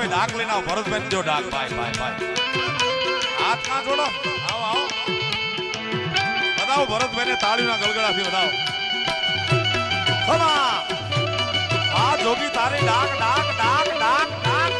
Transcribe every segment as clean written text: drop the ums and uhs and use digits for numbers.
ભરતભાઈ ડાક લઈને આવો, ભરતભાઈ જો ડાક, ભાઈ ભાઈ ભાઈ હાથ ના જોડો, આવો આવો બતાવો ભરતભાઈને તાળીના ગલગલાથી બતાવો. ખમા આ જોગી તારી ડાક ડાક ડાક ડાક ડાક.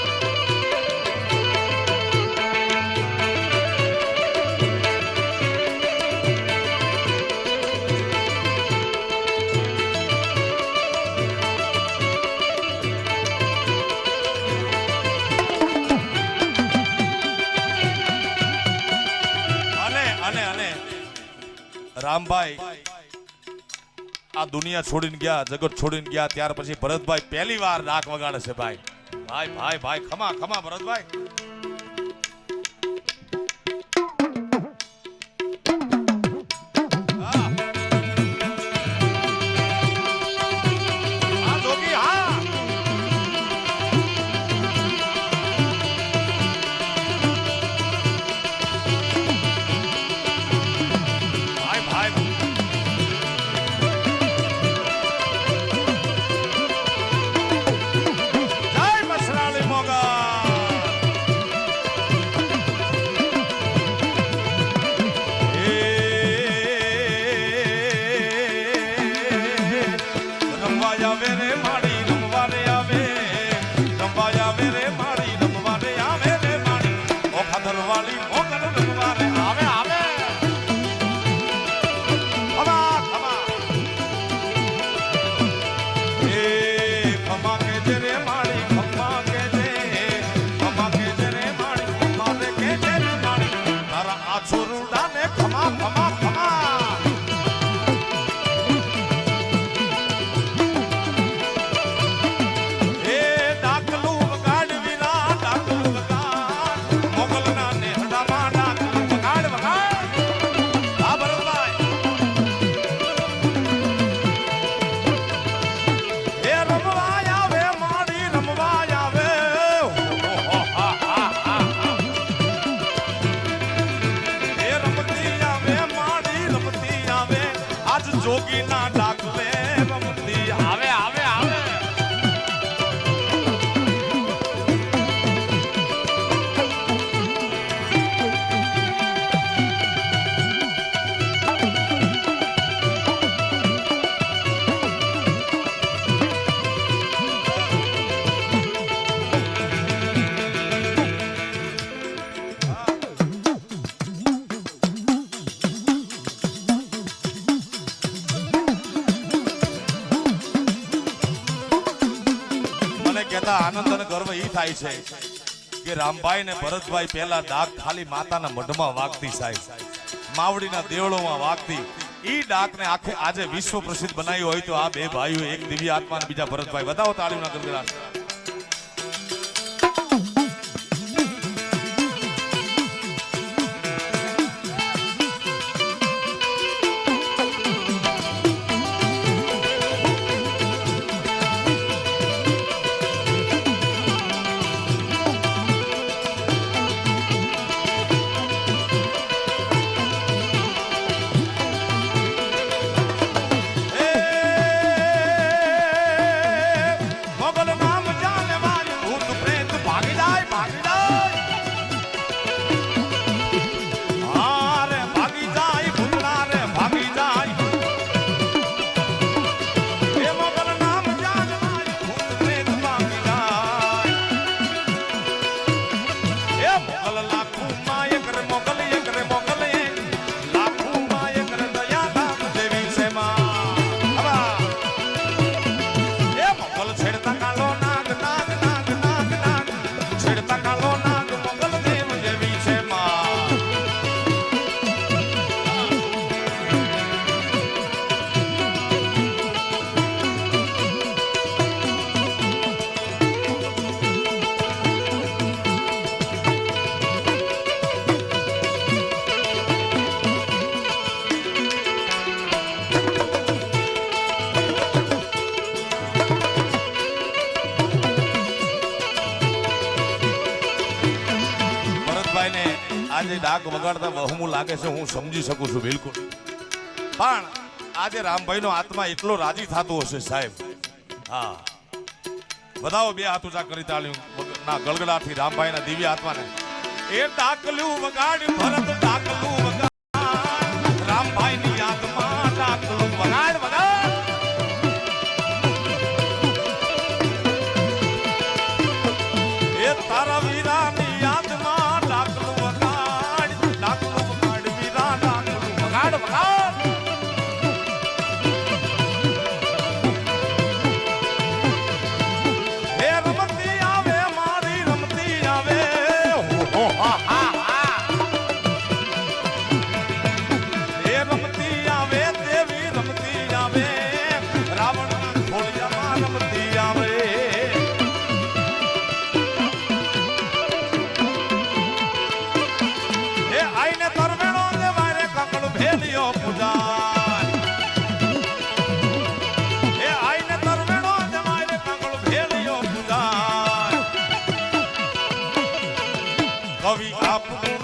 રામભાઈ આ દુનિયા છોડીને ગયા, જગત છોડીને ગયા, ત્યાર પછી ભરતભાઈ પહેલી વાર ડાક વગાડે છે. ભાઈ ભાઈ ભાઈ ભાઈ ખમા ખમા ભરતભાઈ. જોગી ના ડાકલે રમતી આવે આવે આવે. આનંદ અને ગર્વ એ થાય છે કે રામભાઈ ને ભરતભાઈ પહેલા ડાક ખાલી માતાના મઢમાં વાગતી, સાહેબ માવડીના દેવળોમાં વાગતી. ઈ ડાક ને આખે આજે વિશ્વ પ્રસિદ્ધ બનાવ્યો હોય તો આ બે ભાઈઓ, એક દિવ્ય આત્મા અને બીજા ભરતભાઈ. બતાવો તાળીઓના ગલગલાટ. આજે ડાક વગાડતા વહમું લાગે છે, હું સમજી શકું છું બિલકુલ. પણ આજે રામભાઈ નો આત્મા એટલો રાજી થતો હશે સાહેબ. હા વધાવો બે હાથ ઊંચા કરી તાળ્યું ના ગળગડાથી રામભાઈના દિવ્ય આત્માને એ ડાકલું વગાડ ભરત ડાકલું વગાડ રામભાઈની યાદમાં ડાકલું વગાડ વગાડ એ તારા વીરાની યાદમાં ડાકલું વગાડ વીરા ડાકલું વગાડ વગાડ હે રમતી આવે મારી રમતી આવે હો હા હા હે રમતી આવે દેવી રમતી આવે રાવણના ખોળિયામાં રમતી આવે આઈને તરવેણો ને વારે કંકળ ભેલિયો પૂજાય એ આઈને તરવેણો ને વારે કંકળ ભેલિયો પૂજાય કવિ આપનું